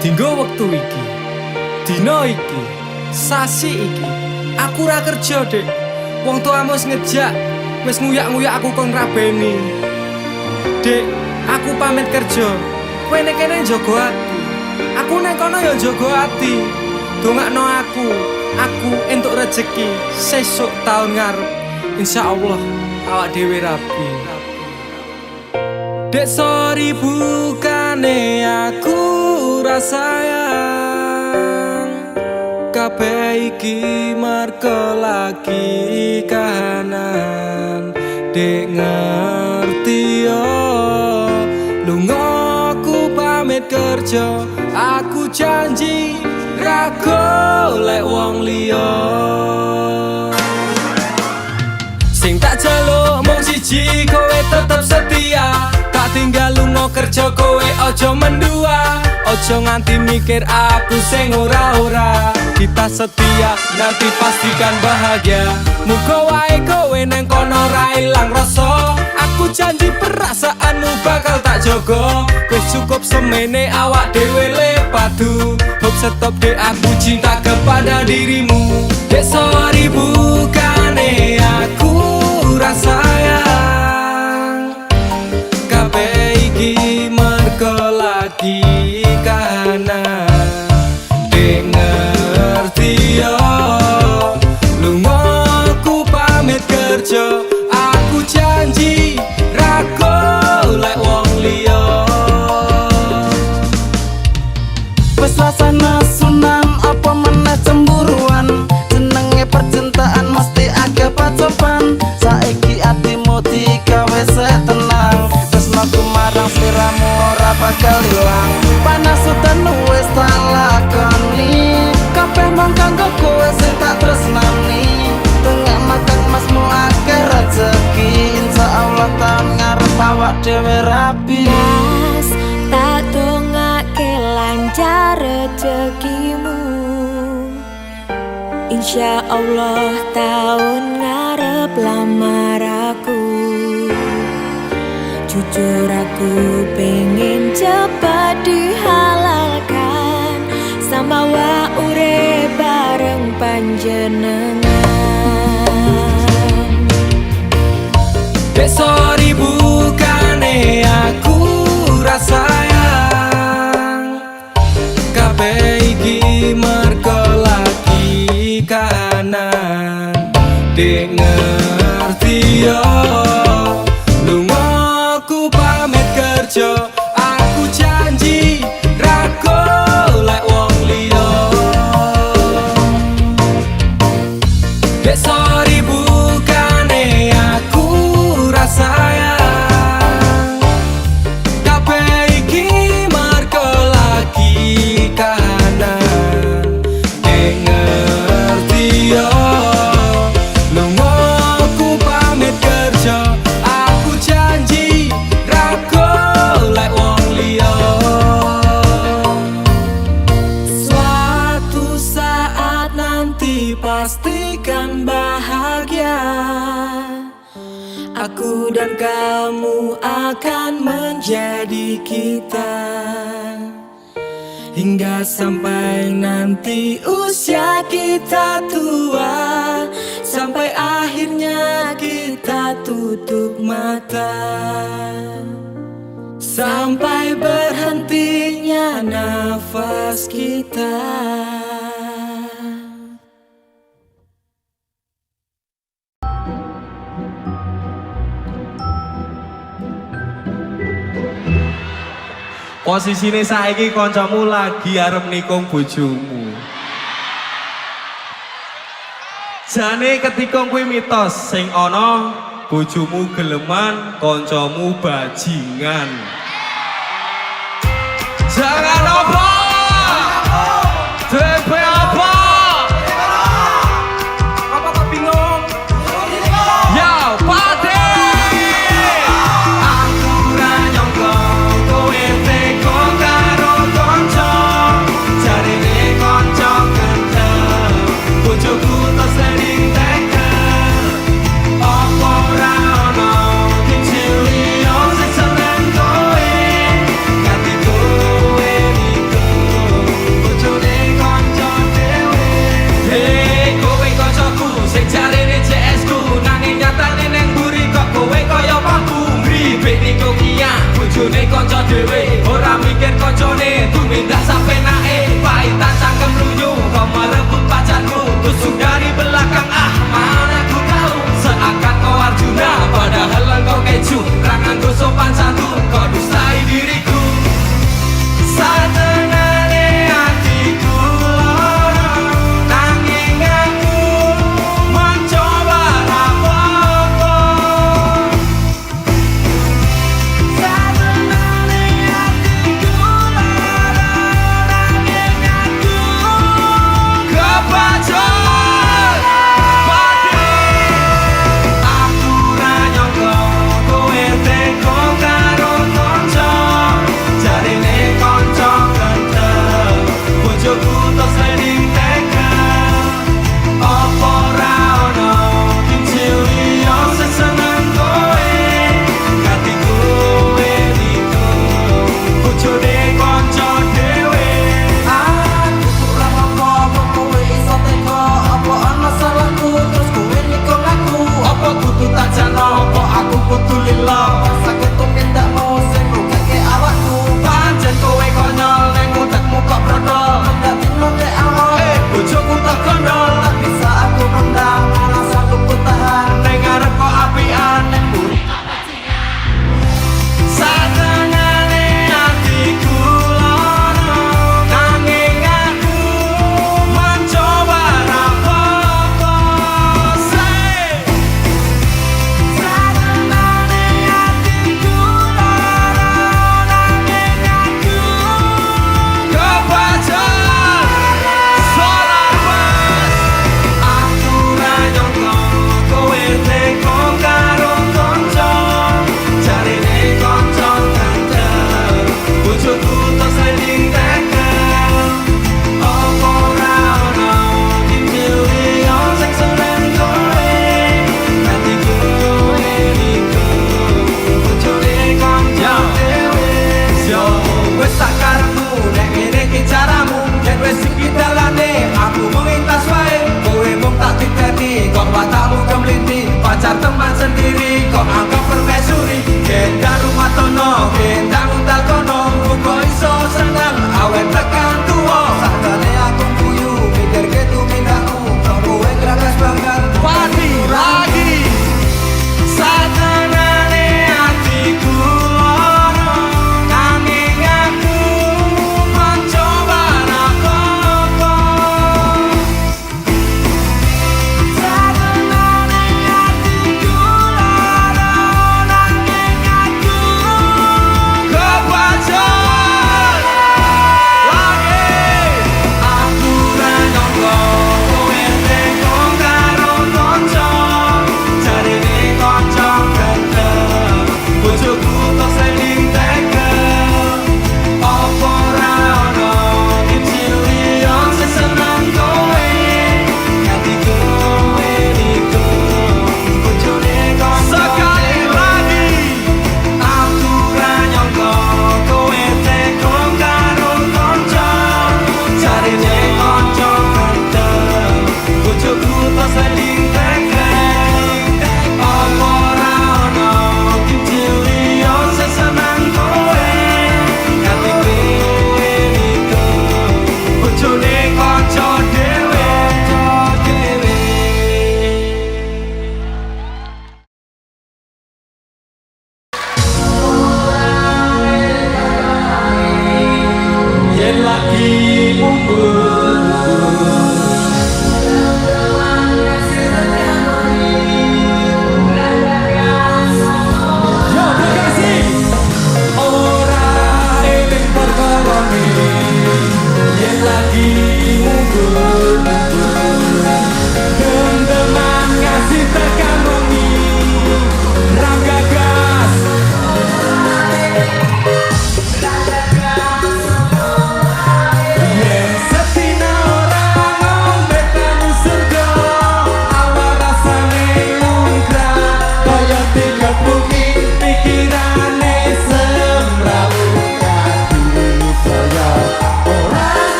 Dinggo wektu iki, dina iki, sasi iki, aku ora kerja, Dek. Wong tuamu wis ngejak, wis nguyak-nguyak aku kon ngrabeni. Dek, aku pamit kerja. Kowe nek kene njaga ati. Aku nek kono ya njaga ati. Dongakno aku entuk rezeki sesuk taun ngarep. Insyaallah awak dhewe rapi. Dek sorry bukane aku rasayang kabeh iki merko lagi kahanan. Dek ngerti yo lunga aku pamit kerja, aku janji ra golek wong liya. Sing tak jaluk mung siji, kowe tetep setia. Tak tinggal lunga kerja, kowe ojo mendua. Ojo nganti mikir aku sing ora-ora. Kita setia, nanti pastikan bahagia. Muga wae kowe neng kono ra ilang rasa. Aku janji perasaanmu bakal tak jogo. Wis cukup semene awak dhewe le padu. Hope stop dek, aku cinta kepada dirimu. Dek sorry bukane aku rasayang kabeh iki mergo lagi kahanan. Dek ngerti yo lunga aku pamit kerja, aku janji ra golek wong liya. Wes rasane sunan apa meneh cemburuan, jenenge percintaan mesti agak pacoban. Saiki atimu digawe tenang, tresnaku marang sliramu ora bakal ilang. Panas udan wis tak lakoni, kabeh mung kanggo kowe sing tak tresnani. Tengah makan masmu akeh rezeki, insyaallah taun ngarep awak dhewe rapi. Tak dongake lancar rezekimu, insya Allah tahun ngarep lamar aku. Jujur aku pengen cepat dihalalkan, sama wa urip bareng panjenengan. Dek sorry bukane aku rasayang kabeh iki mergo lagi kahanan. Dek ngerti yo lunga aku pamit kerja, aku janji ra golek wong liya. Dek sorry bukane aku rasayang kabeh iki mergo lagi kahanan. Dek ngerti yo lunga aku pamit kerja, aku janji ra golek wong liya. Suatu saat nanti pastikan bahagia, aku dan kamu akan menjadi kita. Hingga sampai nanti usia kita tua, sampai akhirnya kita tutup mata, sampai berhentinya nafas kita. Posisine saiki kancamu lagi arep nikung bojomu. Jane ketika kuwi mitos sing ana bojomu geleman, kancamu bajingan. Jangan apa? DP apa? Apa kok bingung? Ya, Pade. Aku ra nyangka kowe teko karo kanca, jarine kanca gendeng, bojoku tak sering tekel. Apa ora ono sing liya sing seneng kowe, nganti kowe konco dhewe ora mikir koncone tumindak sampe nae paitan cangkem lunyu kau merebut pacarku tusuk dari belakang mana ku tahu seakan kau Arjuna padahal engkau keju rangan ku sopan santun kau dustai diriku satenane hatiku loro nanging aku mencoba rapopo satenane hatiku loro nanging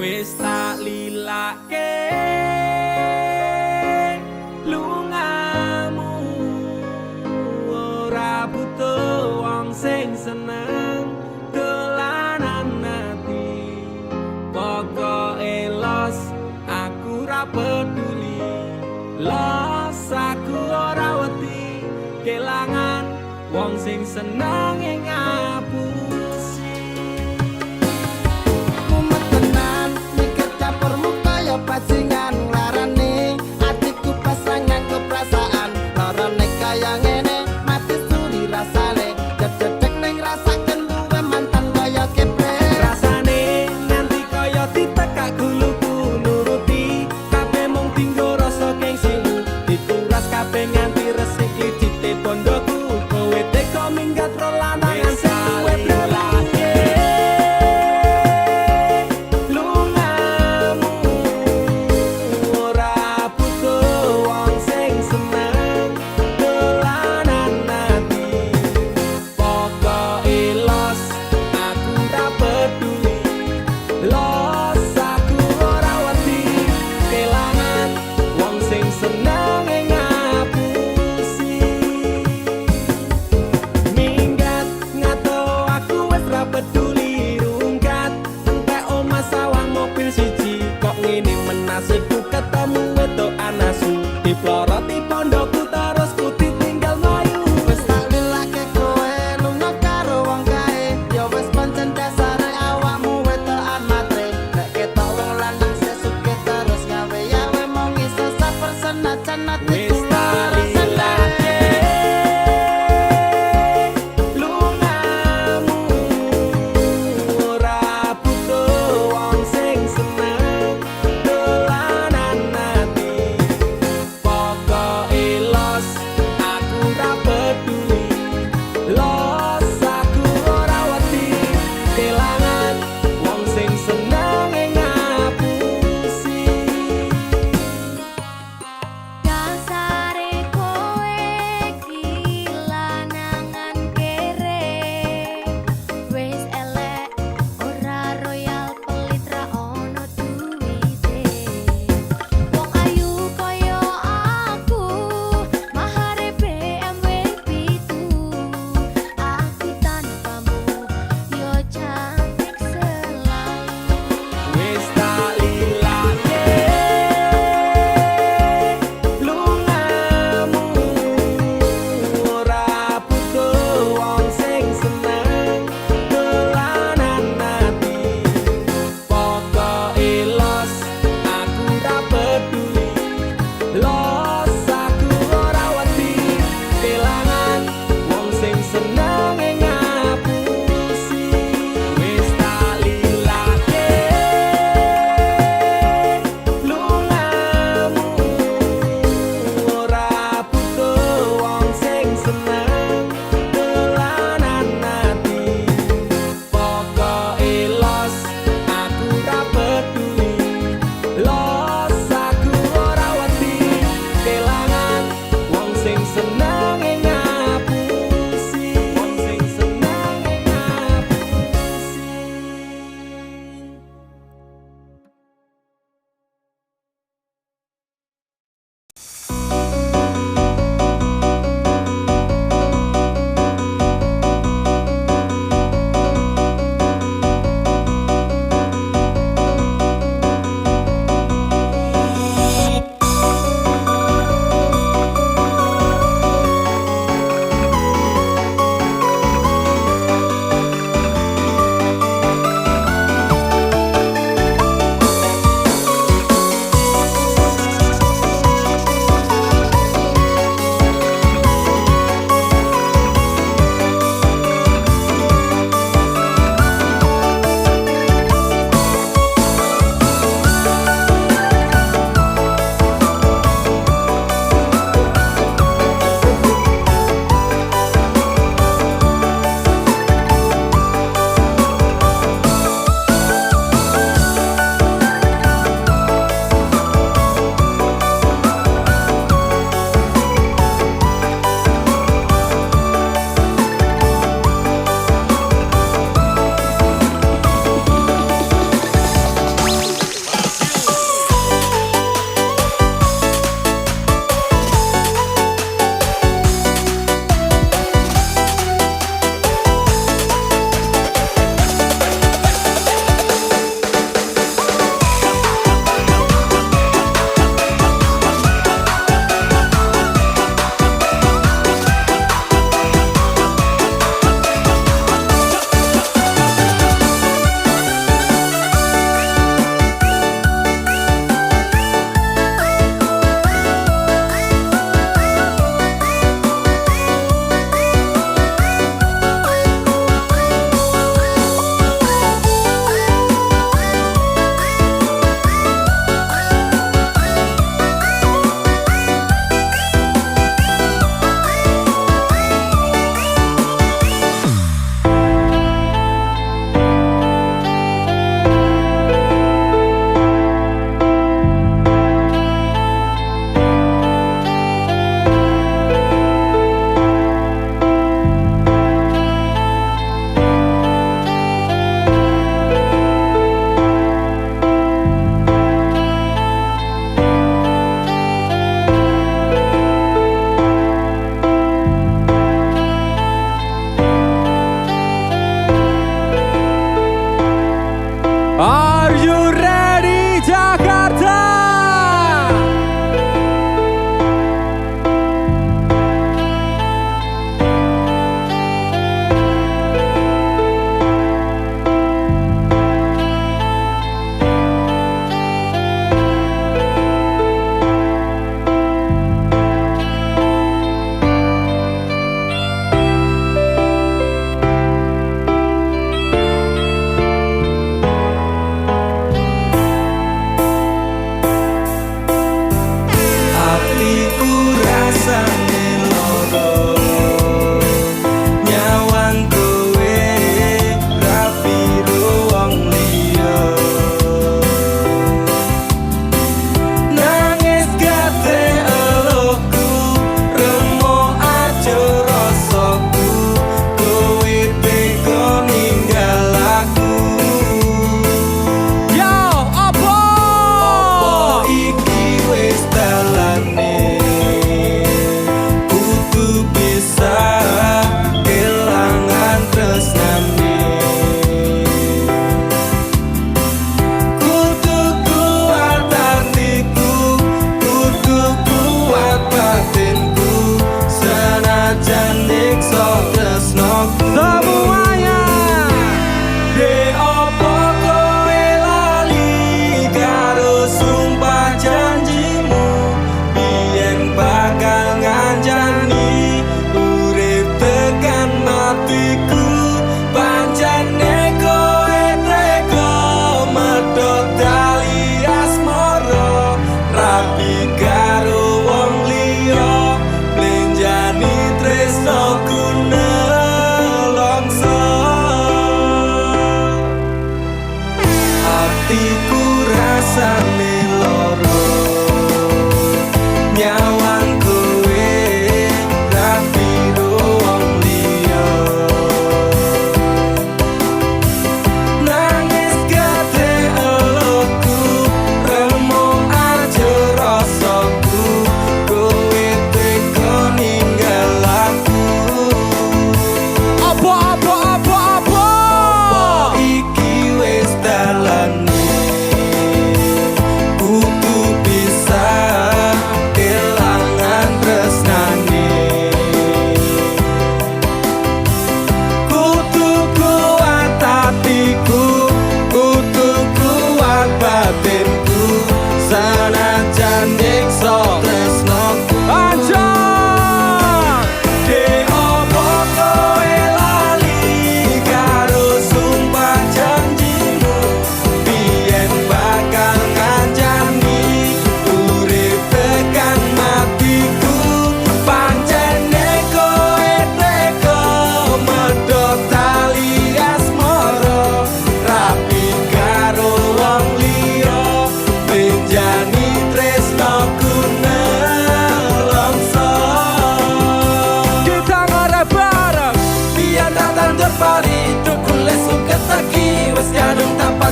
Wis tak lilake lungamu, ora butuh wong sing seneng dolanan ati. Pokoke los aku ora peduli, los aku ora wedi kelangan wong sing seneng ing ngapusi. Mumet tenan mikir campurmu kaya bajingan nglarani atiku pasangan keperasaan larane kaya ngene mati suri rasane jedek ning rasaken duwe mantan kaya kepre Rasane nganti kaya ditekak guluku nuruti kabeh mung tinggo rasa gengsimu dikuras kabeh nganti resik licite pondoku kowe teko minggat rolanangan sing duwe blelake lungamu, ora butuh wong sing seneng dolanan ati. Pokoke los aku ora peduli, los aku ora wedi kelangan wong sing seneng ing ngapusi. Minggat ngato aku wis ra peduli rungkat entek omah sawang mobil siji kok ngene menasibku ketemu wedok anasu diploroti pondokku terus ku ditinggal mayu. wis tak lilake kowe lunga karo wong kae ya wis pancen dasare awakmu wedokan matre nek ketok wong lanang sesuke terus gawe yawe mong iso saper senajan ati Wis kula tak rasane lilake lungamu, ora butuh wong sing seneng dolanan ati. Pokoke los aku ora peduli, los aku ora wedi kelangan wong sing seneng ing ngapusi. Dasare kowe kilanangan kere wis elek ora royal pelit ra ono duwite wong ayu kaya aku mahare BMW 7 aku tanpamu yo cantik selalu. Wis tak lilake lungamu, ora butuh wong sing seneng dolanan ati. Pokoke los aku ora peduli, los aku ora wedi kelangan wong sing seneng ing ngapusi. Wis tak lilake lungamu, ora butuh wong sing seneng dolanan ati. Pokoke los aku ora peduli, los aku ora wedi kelangan wong sing seneng ing ngapusi. Wong sing seneng ing ngapusi.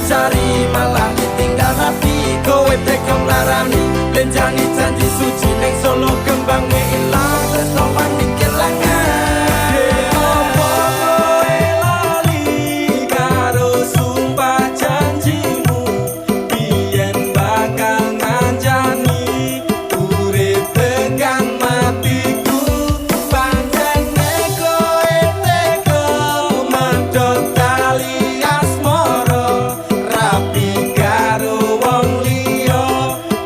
pacari malah ditinggal hati. Kowe tega nglarani lenjani janji suci ning Solo kembange ilang tresno wani kelangan. Opo kowe lali karo sumpah janjimu biyen bakal ngancani urip tekan matiku. Pancene kowe tega medhot tali asmara rapi karo wong liya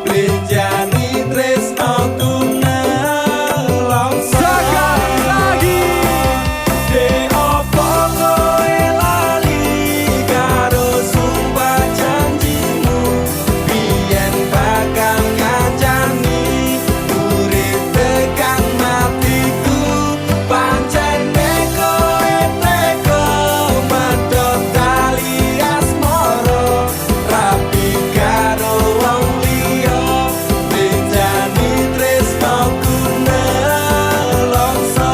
blenjani tresnoku nelongso. Sekali lagi de opo kowe lali karo sumpah janjimu biyen bakal ngancani urip tekan matiku. Pancene kowe tega medhot tali asmara rapi karo wong liya blenjani tresnoku nelongso.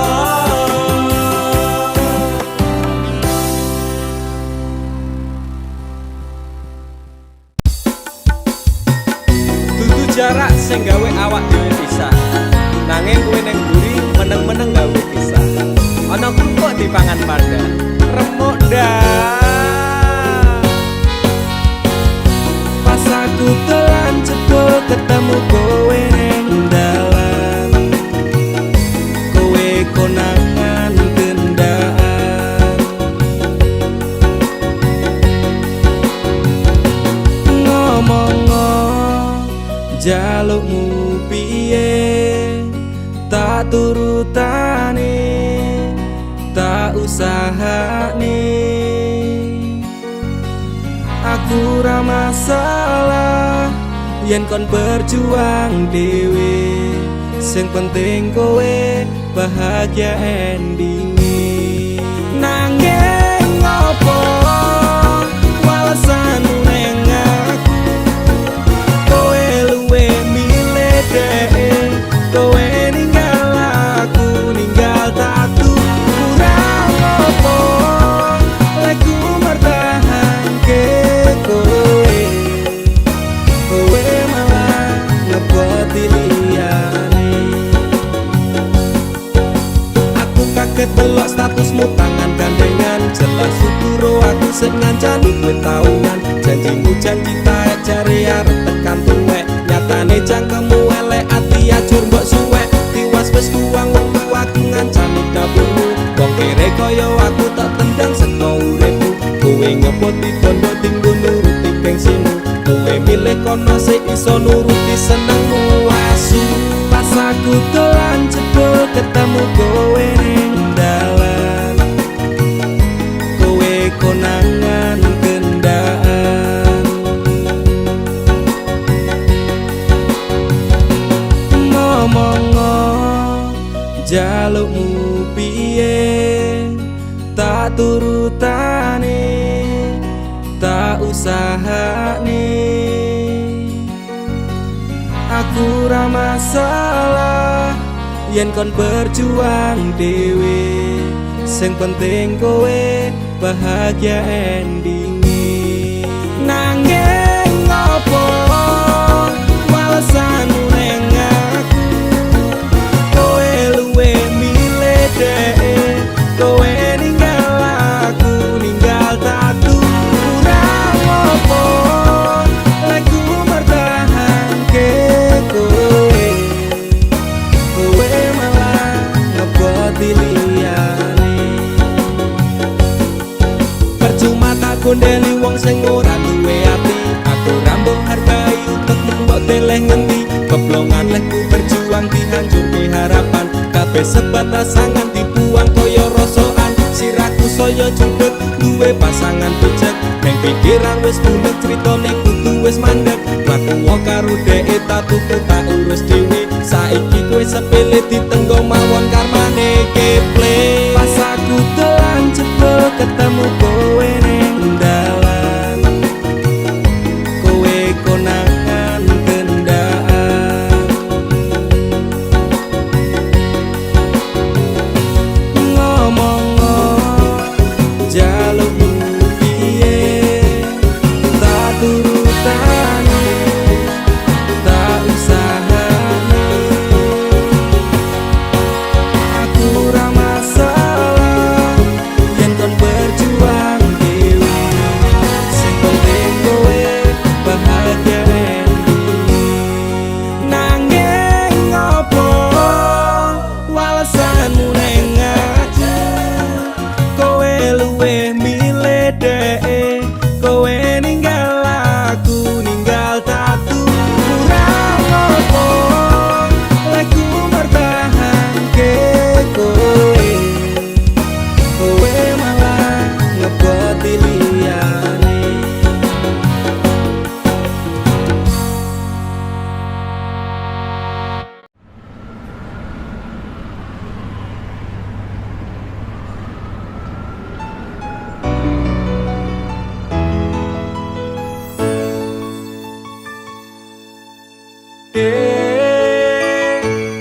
Dudu jarak sing gawe awak dhewe pisah, nanging kowe ning mburi meneng-meneng gawe pisah. Ana krupuk dipangan panda, remuk dah. Pas aku telan cebul ketemu kowe ning dalan, kowe konangan gendaan. Ngomong jalukmu piye tak turutane tak usahane. Aku ra masalah yen kon berjuang dhewe, sing penting kowe bahagia endinge. Nanging ngopo walesanmu ning aku, kowe luwe milih dhewe, kowe ninggal aku ninggal tatu. Kurang opo lek ku mertahanke kowe, kowe malah ngeboti liyane. Aku kaget delok statusmu tangan gandengan, jelas suturo aku sing ngancani kowe tahunan. Janjimu janji taek jare arep tekan tuwek, nyatane cangkemmu elek ati ajur mbok suwek. Tiwas wis kuwang wektu aku ngancani dapurmu, wong kere kaya aku tak tendang seka uripmu. Kowe ngepoti bondo tinggo nuruti gengsimu, kowe milih kono sik iso nuruti senengmu asu. Pas aku dolan jebul ketemu kowe ning dalan, kowe konangan gendaan. Ngomong jalukmu piye tak turutane tak usahane. Aku ra masalah yen kon berjuang dhewe, sing penting kowe bahagia endinge. Nanging ngopo walesanmu ning aku, kowe luwe milih dhewe, kowe ninggal aku ninggal tatu. Kurang opo lek ku mertahanke kowe, kowe malah ngeboti liyane. Percuma tak gondeli wong sing ora duwe ati, aku ra mbok hargai untukmu mbok deleh ngendi. Keblongan lekku berjuang dihancurke harapan, kabeh sebatas angan dibuang koyo rosokan. Sirahku saya jundut duwe pasangan becek, neng pikiran wis bulet critane kudu wis mandek. Laku karo dhek tak tuku tak urus dhewe, saiki kowe sepele ditenggo mawon karmane keple. Pas aku dolan jebul ketemu kowe ning dalan, kowe konangan gendaan. Ngomong jalukmu piye perasaanmu neng aku. Kowe luwih milih dee, kowe ninggal aku, ninggal tatu. Kurang opo lagu mertahanke kowe, kowe malah ngeboti liyane.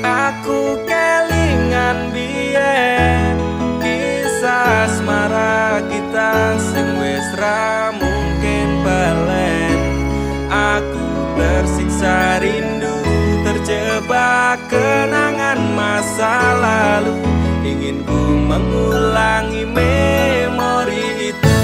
Aku kelingan biyen kisah asmara kita sing wis ra mungkin balen. Aku tersiksa rindu, terjebak kenangan masa lalu. Ingin ku mengulangi memori itu.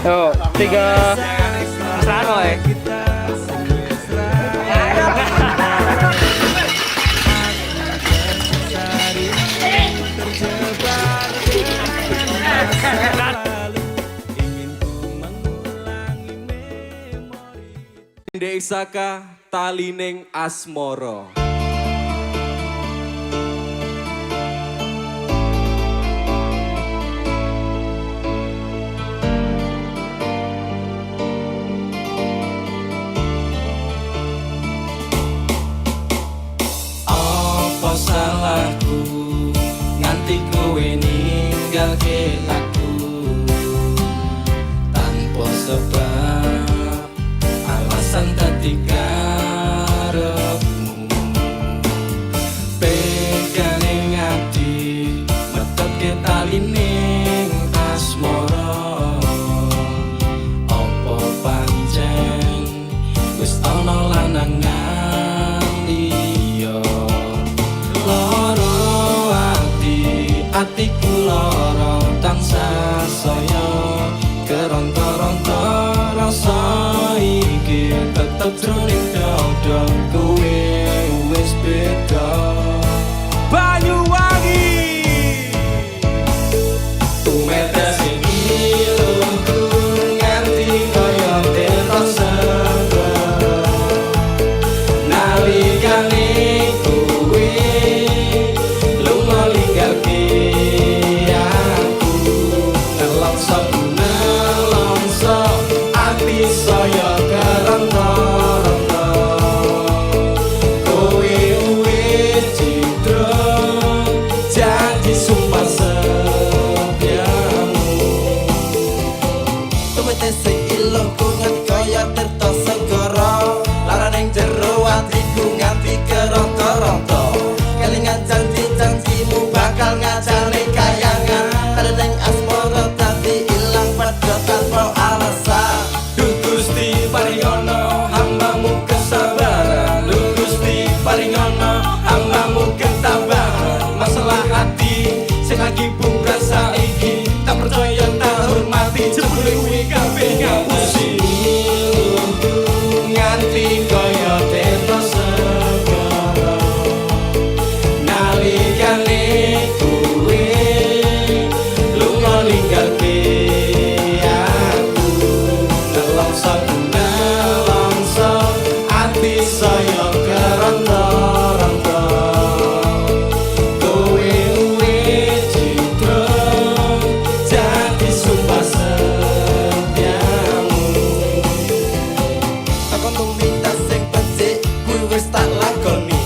Yo, 3 mesraan woy. Desaka talining asmoro. sebab alasan dadi karepmu. Pegane ngati metepke talining asmara. Apa pancen wis ana lanangan liya? Loro atiku lara tansah saya keronta-ronta rasa iki tetep jroning dada kowe wis beda. Banyuwangi tumetes iluku nganti kaya tetok seger nalikane kowe lunga ninggalke aku. Nelongso ati saya keronta-ronta kowe wis cidra janji sumpah setiamu. Tumetes sing iluku nganti kaya tirta segara laraning jero atiku nganti keronta-ronta kelingan janji-janjimu bakal ngajane kayangan tereng asmara dadi ilang padha tanpa alasan. Duh Gusti paringono hambamu kesabaran. Duh Gusti paringono hambamu ketabahan. Masalah hati sing lagi bubrah saiki tak percaya tak hormati jebule kuwi kabeh ngapusi. Nganti kaya tetes segara nalikane kowe lunga ninggalke aku. Nelongso ati saya keronta-ronta kowe wis cidra janji sumpah setiamu. Takon tumindak sing becik kuwi wis tak lakoni.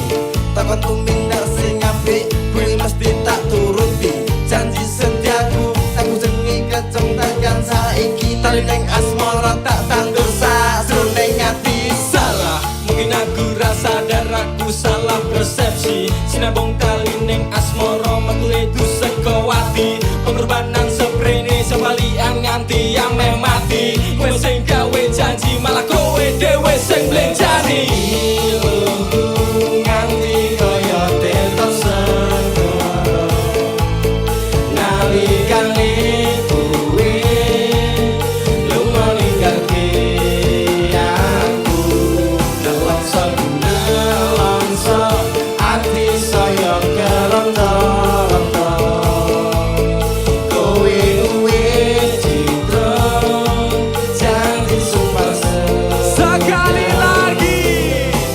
Takon tumindak sing apik kuwi mesti tak turuti. Janji setiaku aku jengi keceng tekan saiki taling asmara tak tandur sajroning ati. Salah mungkin aku rasa dan aku salah persepsi. Sinabung talining asmara metu itu sekawati. Pengorbanan seprene sebalian nganti yang meh mati. Kowe sing gawe janji malah kowe dhewe sing blenjani. Iluku nganti kaya tetes segara nalikane kowe lunga ninggalke aku. Nelongso ati saya keronta-ronta kowe wis cidra janji sumpah sekali lagi.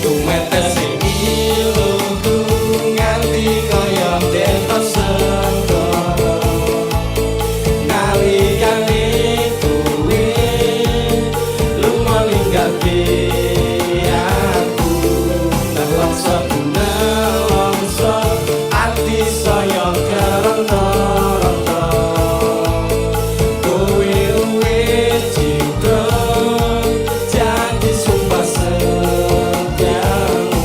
Tumetes iluku nganti kaya tetes segara nalikane kowe lunga ninggalke aku. Nelongso ati saya keronta-ronta kowe wis cidra janji sumpah setiamu.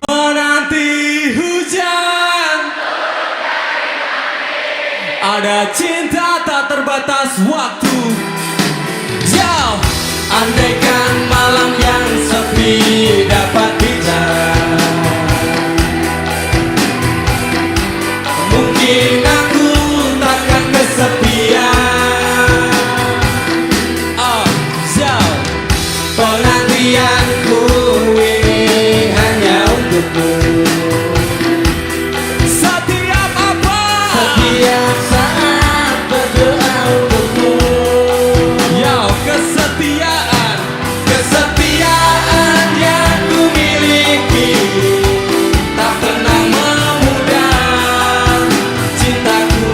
Menanti hujan ada cinta tak terbatas waktu. Jauh andaikan malam yang sepi dapat bicara, mungkin aku takkan kesepian. Oh, jauh penantianku ini hanya untukmu. Setiap apa, setiap saat berdoa untukmu. Yo, kesetiaan, kesetiaan yang ku miliki tak pernah memudar. Cintaku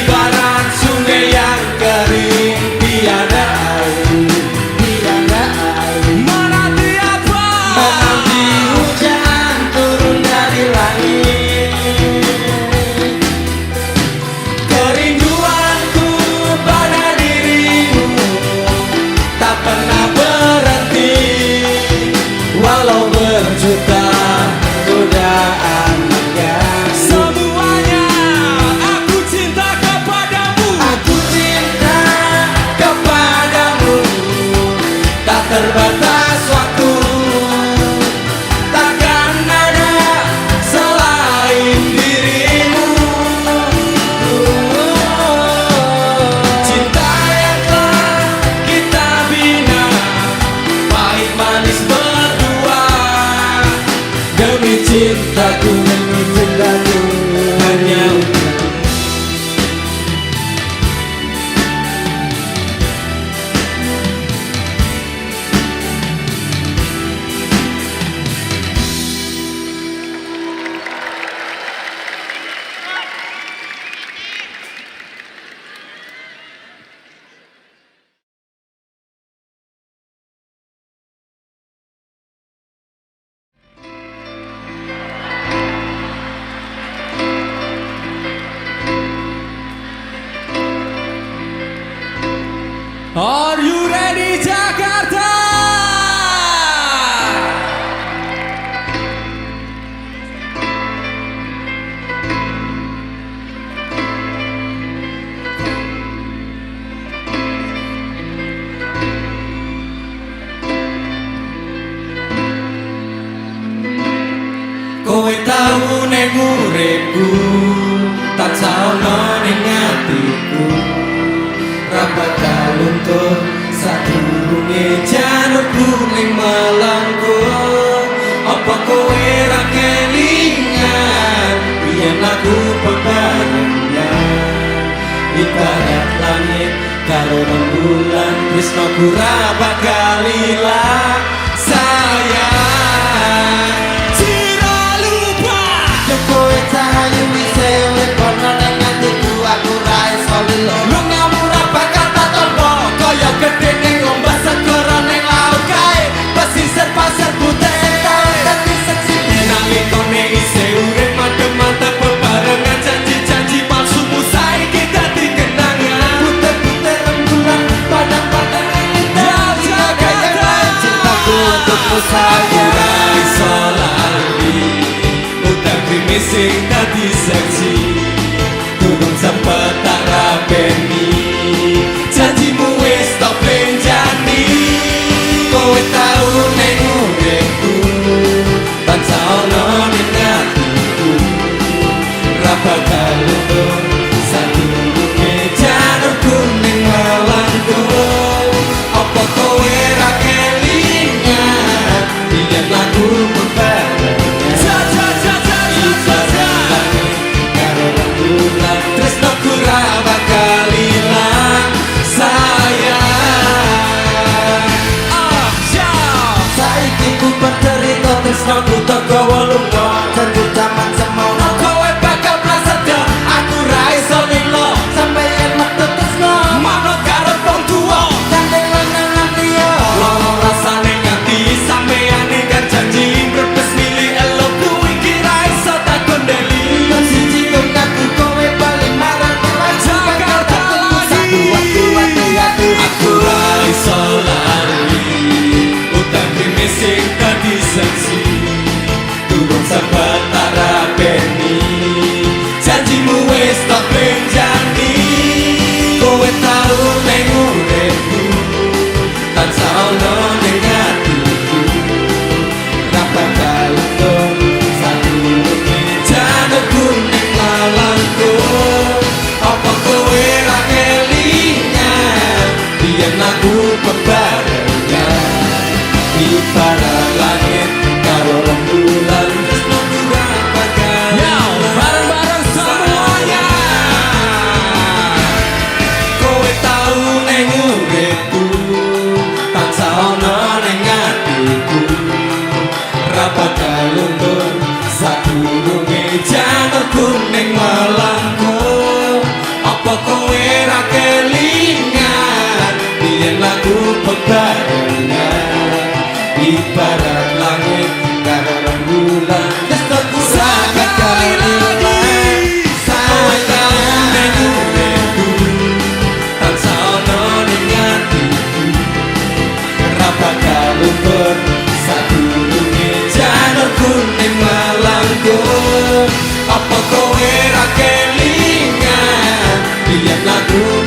Ibarat sungai yang kering tiada air, tiada air. Menanti apa? Menanti hujan turun dari langit. Kerinduanku pada dirimu tak pernah berhenti, walau berjuta godaan yang semuanya aku cinta kepadamu. Aku cinta kepadamu, tak terbatas waktu, takkan ada selain dirimu. Cinta yang telah kita bina, pahit manis berdua, demi cintaku, demi cintaku hanya Are you ready Jakarta? Kowe tau ning uripku, tak ono ning atiku, ra bakal luntur sadurunge janur kuning melengkung. Apa kowe ra kelingan biyen aku bebarengan, ibarat langit karo rembulan, tresnaku ra bakal ilang. Sayang cira lupa Yo kowe cahayu wise urip ana ning atiku, aku ra iso lilo. lungamu ra bakal tak tombo, kaya gedhe ning ombak segara ning laut kae, pesisir pasir putih Dadi seksi nanging kone isih urip madem-madem bebarengan, janji-janji palsumu saiki dadi kenangan. putih-putih rembulan, padang-padang indah, Jakarta, cintaku untukmu aku sayang. ra iso lali, udah krimis sing dadi seksi, durung sempet tak rapeni, janjimu wis tak benjani. Kowe tau ning uripku, tansah ono ning atiku, ra bakal luntur sadurunge janur kuning melengkung. Apa kowe ra kelingan biyen lagu bebarengan, ibarat langit karo rembulan, tresnaku ra bakal ilang. Sayang Saiki ku bercerita tresnaku tegawa lunga, janji jaman semono kowe bakal prasetyo, aku ra iso nilo, sampeyan metu tresno manut karo wong tuwa. gandeng lanangan liya. Loro rasane nganti sampeyan ingkar janji, brebes milih elokku iki ra iso tak kondeli. Siji aku kowe bali marang Jakarta lagi. Aku ra iso lari, utang krimis sing dadi seksi, durung sempat tak rapeni, janjimu wis tak benjani. Kowe tau ning uripku, tansah ono ning atiku, ra bakal luntur sadurunge janur kuning melengkung. Apa kowe ra kelingan biyen aku bebarengan, ibarat langit karo rembulan, tresnaku ra bakal bareng-bareng semuanya. Kowe tau ning uripku, tansah ono ning atiku, ra bakal luntur sadurunge janur kuning melengkung. Apa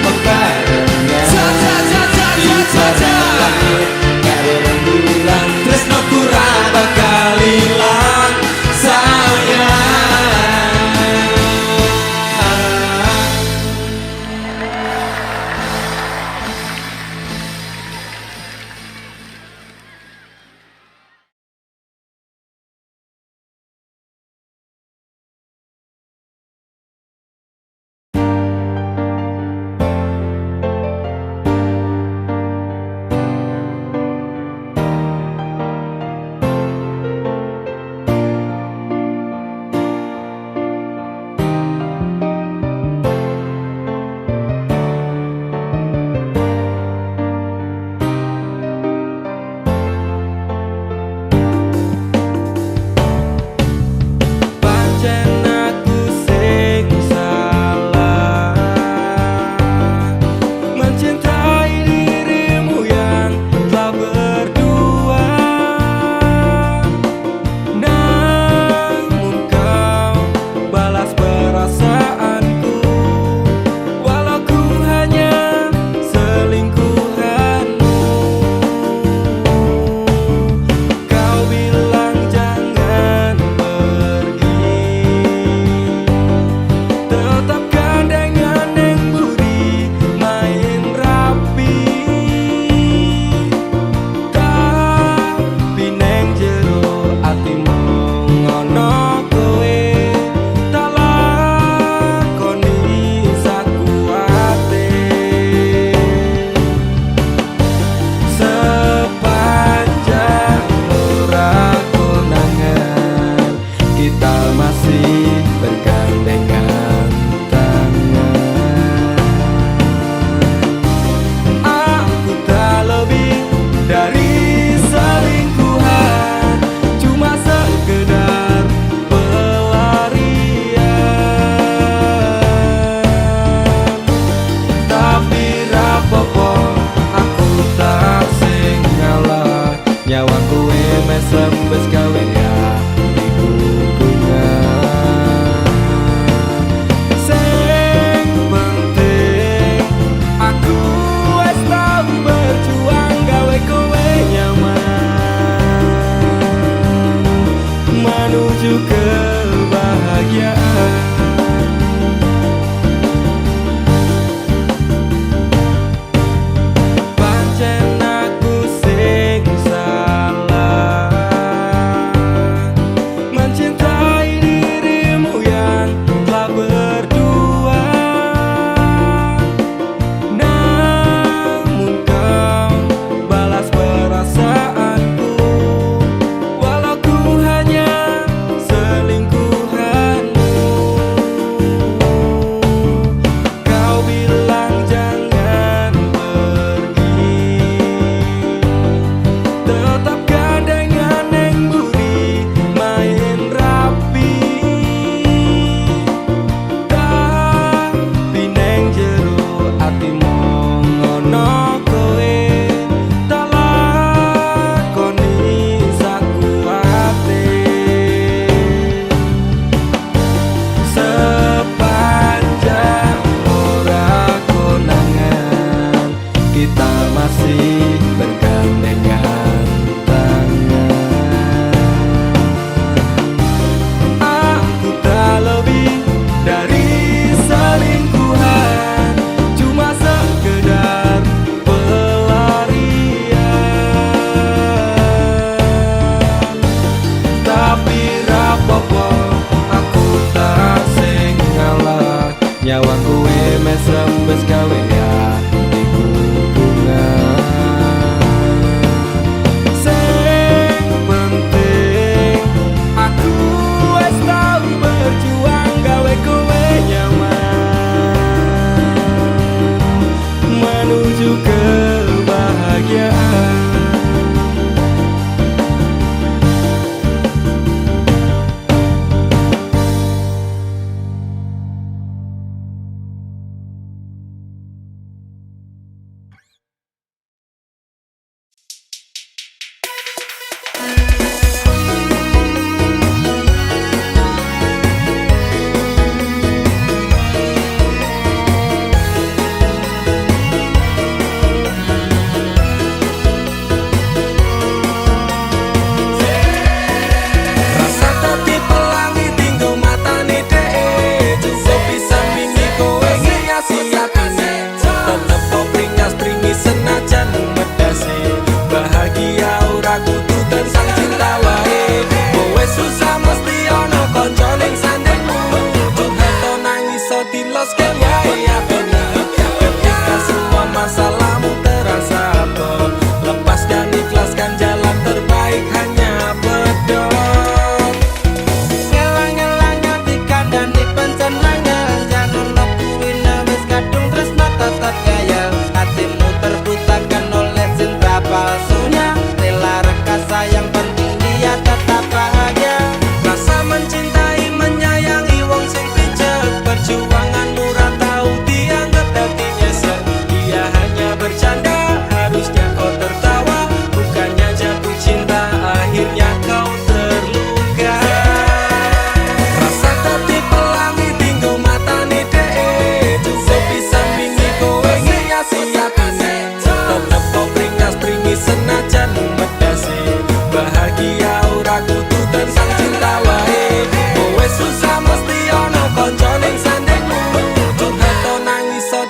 pekarnya Di langit karo rembulan tresno kurang bakal ilang sayang.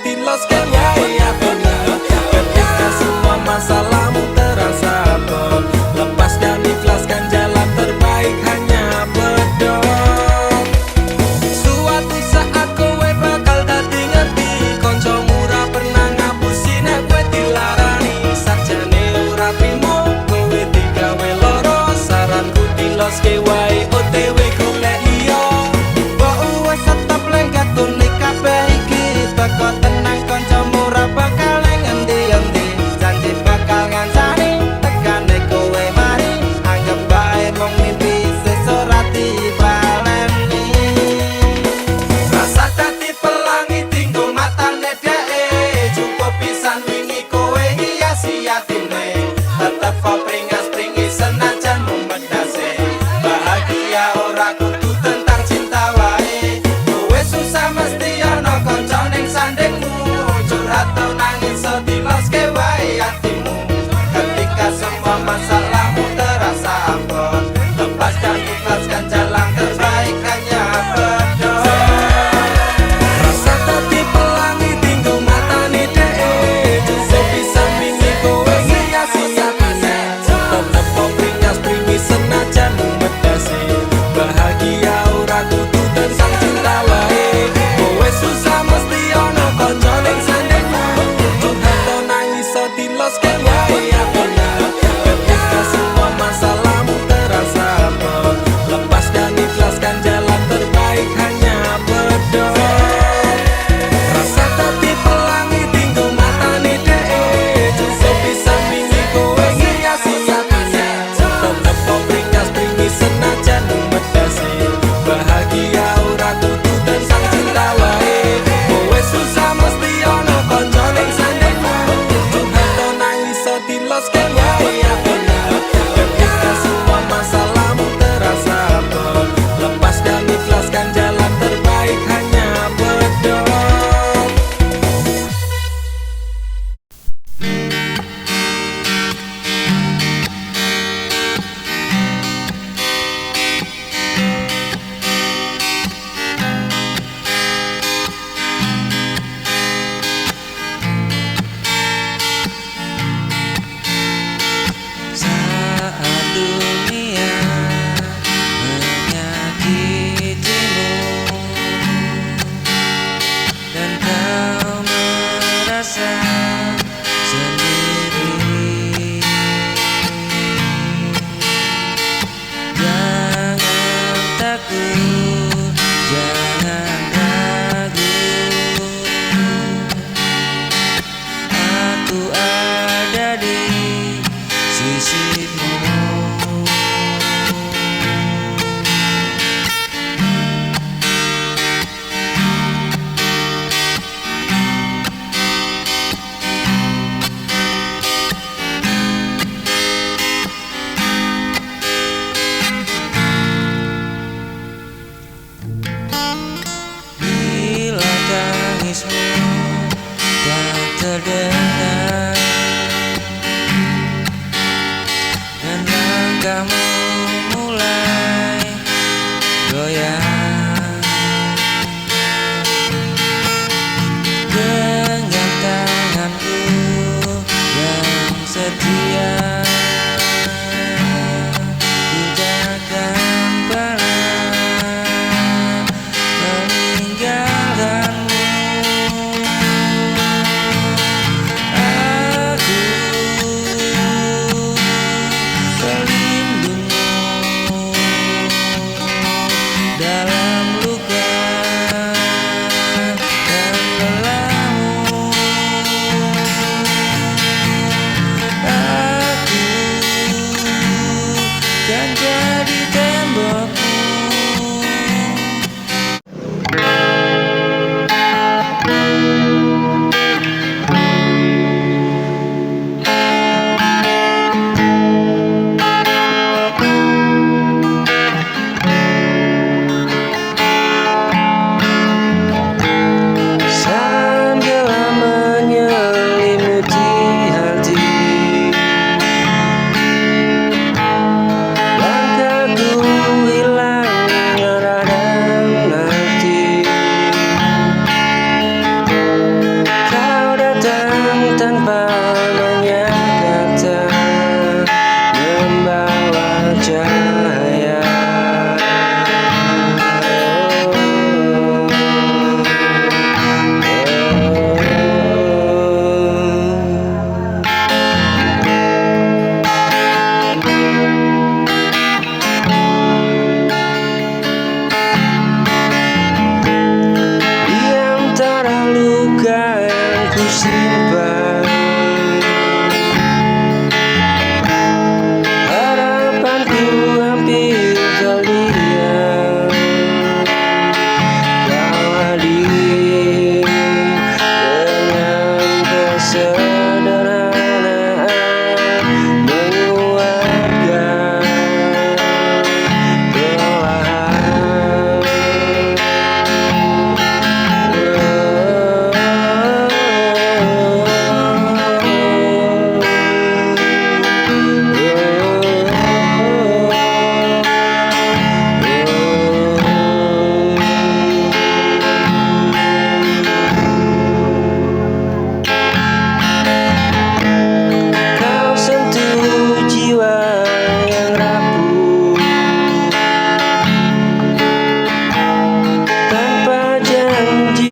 tilos kewae apena. Ketika semua masalahmu terasa abot, lepaskan ikhlaskan jalan terbaik hanya pedot. Suatu saat kowe bakal dadi ngerti, konco murah pernah ngapusi nek kowe dilarani. Sakjane ora trimo kowe digawe loro, saranku tilos kewae OTW golek liya. Mbok wis tetep lengket tunik kabeh iki, teko tenang kanca murah bakal ngendi-endi. Janji bakal ngancani tekane kowe mari, anggap bae mung mimpi sesuk ora dibaleni. Rasa dadi pelangi tinggo matane dheke, cukup pisan wingi kowe hiasi atine. Tetep kok pringas-pringi senajan memedase, bahagia ora kudu tentang cinta wae. Kowe susah mesti ana kanca ning sandingmu, curhat tau nangis so diloske wae atimu. Ketika semua masalahmu terasa abot, lepaskan ikhlaskan jalan terbaik hanya pedot. Rasa dadi pelangi tinggo matane dheke, cukup pisan wingi kowe hiasi atine. Tetep kok pringas-pringi senajan medase, bahagia ora kudu tentang cinta wae. Kowe susah mesti ana kanca ning sandingmu, curhat tau nangis so diloske wae apena. Ketika semua masalahmu terasa abot, lepaskan ikhlaskan jalan terbaik hanya pedot. Rasa dadi pelangi tinggo matane dheke, cukup pisan wingi kowe hiasi atine. Tetep kok pringas-pringi senajan medase, bahagia ora kudu tentang cinta wae. Kowe susah mesti ana kanca ning sandingmu, curhat tau nangis so diloske wae apena. Ketika semua masalahmu terasa abot, lepaskan ikhlaskan jalan terbaik hanya pedot. Saat dunia menyakitimu dan kau merasa sendiri, jangan takut, jangan ragu, aku ada di sisimu. Bila tangismu tak terdengar dan langkahmu mulai goyang, genggam tanganku yang setia, ku takkan pernah meninggalkanmu. simpan. Harapanku hampir terlihat, kau hadir dengan kesederhanaan, menguatkan perlahan. Kau sentuh jiwa yang rapuh tanpa janji.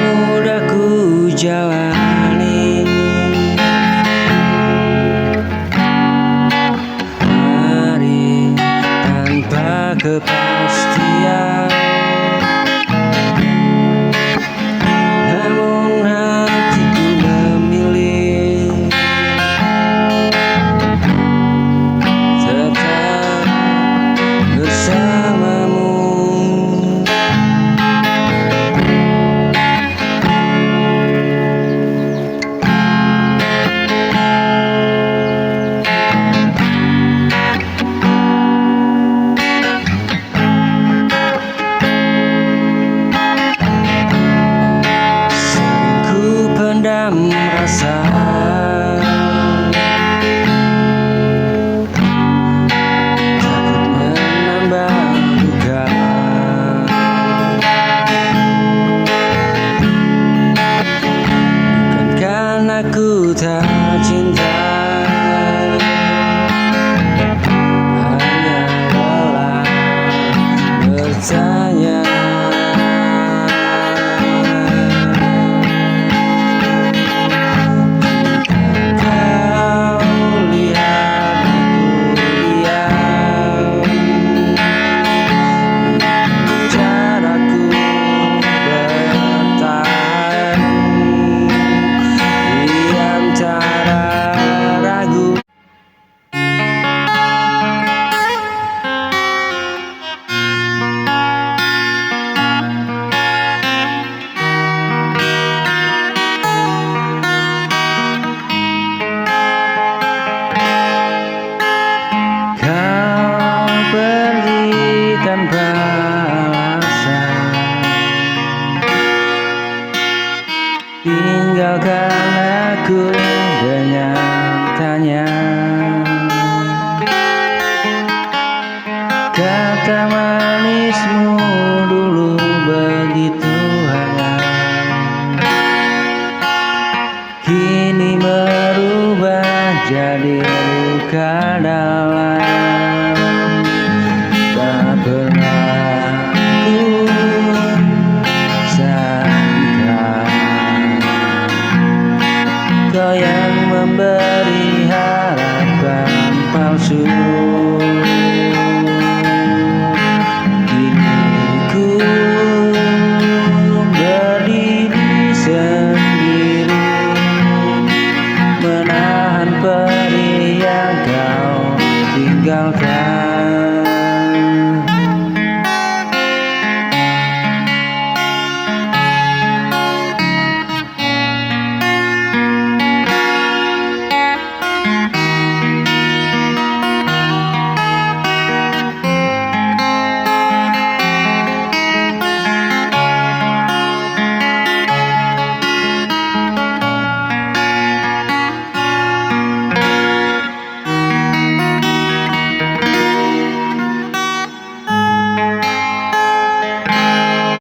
Mudah ku jalani hari tanpa kepastian, namun hatiku memilih tetap bersamamu. Sering ku pendam rasa, takut menambah luka. Bukankah aku tak cinta, hanya lelah bertanya. Kau lihat aku diam, caraku bertahan di antara ragu. Kau pergi tanpa alasan, tinggalkan aku dengan tanya. Kata manismu dulu begitu hangat, kini berubah jadi luka dalam.